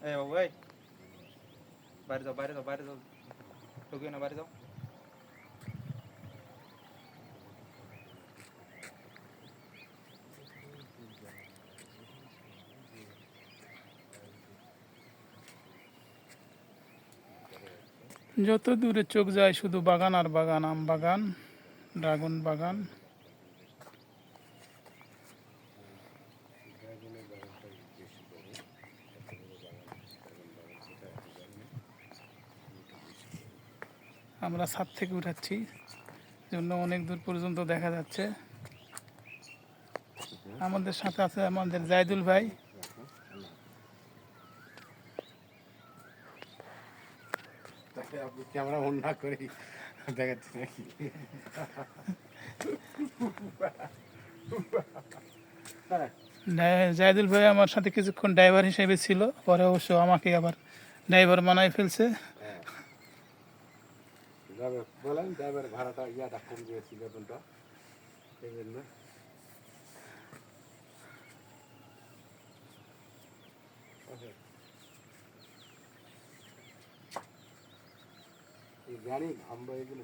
এই বাবু এই বাইরে যাও বাইরে যাও বাইরে যাও ঢুকিও না বাইরে যাও যত দূরে চোখ যায় শুধু বাগান আর বাগান, আম বাগান, ড্রাগন বাগান। আমরা ছাদ থেকে উঠাচ্ছি জন্য অনেক দূর পর্যন্ত দেখা যাচ্ছে। আমাদের সাথে আছে আমাদের জাইদুল ভাই। আপনি ক্যামেরা অন না করে দেখাচ্ছি নাকি? জাইদুল ভাই আমার সাথে কিছুক্ষণ ড্রাইভার হিসেবে ছিল, পরে অবশ্য আমাকে আবার ড্রাইভার বানাই ফেলছে। বলেন ড্রাইভার ভাড়াটা ইয়াটা কম দিয়েছি বেতনটা এই জন্য। জানি আমরা এগুলো